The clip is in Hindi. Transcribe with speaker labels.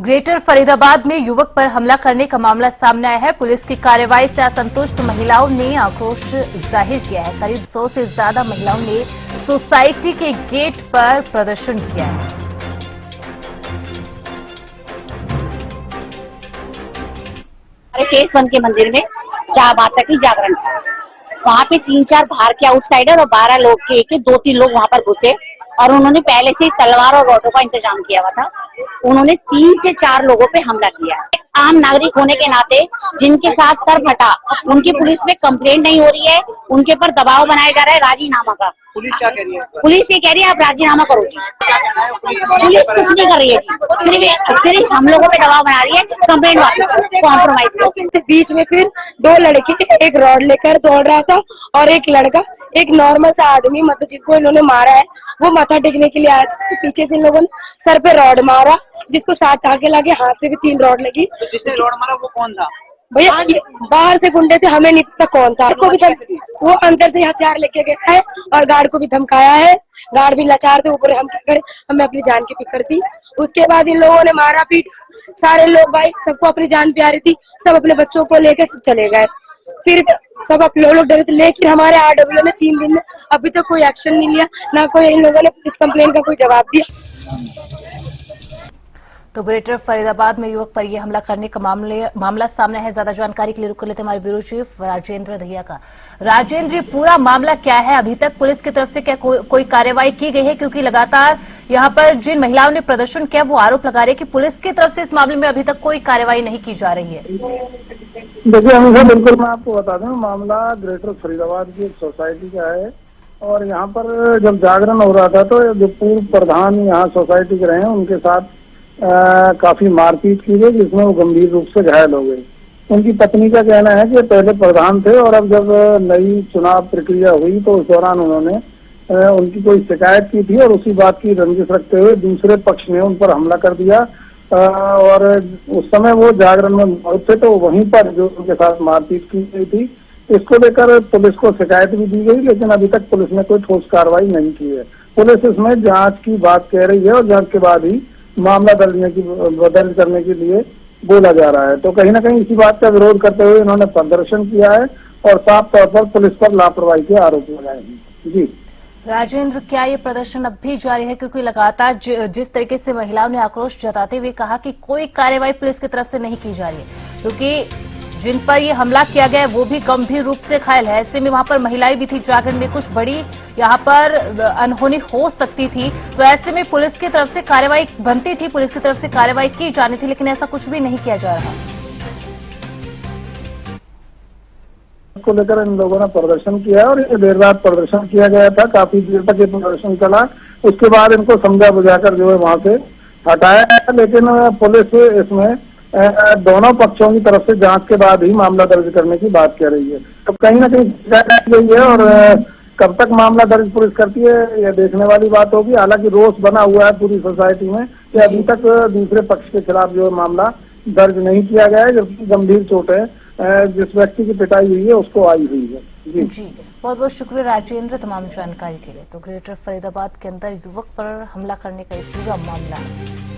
Speaker 1: ग्रेटर फरीदाबाद में युवक पर हमला करने का मामला सामने आया है। पुलिस की कार्रवाई से असंतुष्ट महिलाओं ने आक्रोश जाहिर किया है। करीब 100 से ज्यादा महिलाओं ने सोसाइटी के गेट पर प्रदर्शन किया है।
Speaker 2: फेस 1 के मंदिर में माता की जागरण था। वहाँ पे 3-4 बाहर के आउटसाइडर और 12 लोग के 2-3 लोग वहाँ पर घुसे और उन्होंने पहले से ही तलवार और रॉडों का इंतजाम किया हुआ था। उन्होंने 3 से 4 लोगों पे हमला किया। एक आम नागरिक होने के नाते जिनके साथ सर फटा, उनकी पुलिस में कंप्लेंट नहीं हो रही है, उनके पर दबाव बनाया जा रहा है राजीनामा का।
Speaker 3: पुलिस क्या कह रही है?
Speaker 2: पुलिस ये कह रही है आप राजीनामा करो जी। पुलिस कुछ नहीं कर रही है जी, सिर्फ हम लोगों पे दबाव बना रही है कंप्लेंट वापस कॉम्प्रोमाइज को।
Speaker 4: बीच में फिर 2 लड़के एक रॉड लेकर दौड़ रहा था और एक लड़का, एक नॉर्मल सा आदमी, मतलब जिसको इन्होंने मारा है वो माथा टेकने के लिए आया था। उसके पीछे से इन लोगों ने सर पे रॉड मारा, जिसको 7 टाँके लगे, हाथ पे भी 3 रॉड लगी।
Speaker 3: तो जिसने रॉड मारा वो कौन था?
Speaker 4: भैया बाहर से गुंडे थे, हमें नहीं पता कौन था। वो अंदर से हथियार लेके गया है और गार्ड को भी धमकाया है। गार्ड भी लाचार थे, ऊपर हम क्या करें, हमें अपनी जान की फिक्र थी। उसके बाद इन लोगों ने मारा पीट, सारे लोग भाई सबको अपनी जान प्यारी थी, सब अपने बच्चों को लेके सब चले गए। फिर सब अपने लोग डरे थे, लेकिन हमारे आरडब्ल्यू ने 3 दिन में अभी तक कोई एक्शन नहीं लिया, ना कोई इन लोगों ने इस कंप्लेन का कोई जवाब दिया।
Speaker 1: तो ग्रेटर फरीदाबाद में युवक पर यह हमला करने का मामला सामने है। ज्यादा जानकारी के लिए रुक कर लेते हमारे ब्यूरो चीफ राजेंद्र दहिया का। राजेंद्र, पूरा मामला क्या है? अभी तक पुलिस की तरफ से क्या कोई कार्रवाई की गई है? क्योंकि लगातार यहाँ पर जिन महिलाओं ने प्रदर्शन किया वो आरोप लगा रहे हैं कि पुलिस की तरफ से इस मामले में अभी तक कोई कार्रवाई नहीं की जा रही है।
Speaker 5: देखिए हमेशा बिल्कुल मैं आपको बता दूं, मामला ग्रेटर फरीदाबाद की एक सोसाइटी का है और यहाँ पर जब जागरण हो रहा था तो जो पूर्व प्रधान यहाँ सोसाइटी के रहे उनके साथ काफी मारपीट की गई, जिसमें वो गंभीर रूप से घायल हो गई। उनकी पत्नी का कहना है कि पहले प्रधान थे और अब जब नई चुनाव प्रक्रिया हुई तो उस दौरान उन्होंने उनकी कोई शिकायत की थी और उसी बात की रंजिश रखते हुए दूसरे पक्ष ने उन पर हमला कर दिया। और उस समय वो जागरण में मौजूद थे तो वहीं पर जो उनके साथ मारपीट की गई थी, इसको लेकर पुलिस को शिकायत भी दी गई, लेकिन अभी तक पुलिस ने कोई ठोस कार्रवाई नहीं की है। पुलिस इसमें जांच की बात कह रही है और जांच के बाद ही मामला दर्ज करने के लिए बोला जा रहा है। तो कहीं ना कहीं इसी बात का विरोध करते हुए इन्होंने प्रदर्शन किया है और साफ तौर पर पुलिस पर लापरवाही के आरोप लगाए हैं। जी
Speaker 1: राजेंद्र, क्या ये प्रदर्शन अब भी जारी है? क्योंकि लगातार जिस तरीके से महिलाओं ने आक्रोश जताते हुए कहा कि कोई कार्रवाई पुलिस की तरफ से नहीं की जा रही है, क्योंकि जिन पर ये हमला किया गया है वो भी गंभीर रूप से घायल है। ऐसे में वहां पर महिलाएं भी थी, जागरण में कुछ बड़ी यहाँ पर अनहोनी हो सकती थी। तो ऐसे में पुलिस की तरफ से कार्रवाई बनती थी, पुलिस की तरफ से कार्रवाई की जानी थी, लेकिन ऐसा कुछ भी नहीं किया जा रहा।
Speaker 5: को लेकर इन लोगों ने प्रदर्शन किया और ये देर रात प्रदर्शन किया गया था, काफी देर तक ये प्रदर्शन चला। उसके बाद इनको समझा बुझाकर जो है वहां से हटाया, लेकिन पुलिस इसमें दोनों पक्षों की तरफ से जांच के बाद ही मामला दर्ज करने की बात कह रही है। तो कहीं ना कहीं शिकायत की गई है और कब तक मामला दर्ज पुलिस करती है यह देखने वाली बात होगी। हालांकि रोष बना हुआ है पूरी सोसाइटी में कि अभी तक दूसरे पक्ष के खिलाफ जो मामला दर्ज नहीं किया गया है, जबकि गंभीर चोटें जिस व्यक्ति की पिटाई हुई है उसको आई हुई है।
Speaker 1: जी बहुत बहुत शुक्रिया राजेंद्र तमाम जानकारी के लिए। तो ग्रेटर फरीदाबाद के अंदर युवक पर हमला करने का एक पूरा मामला है।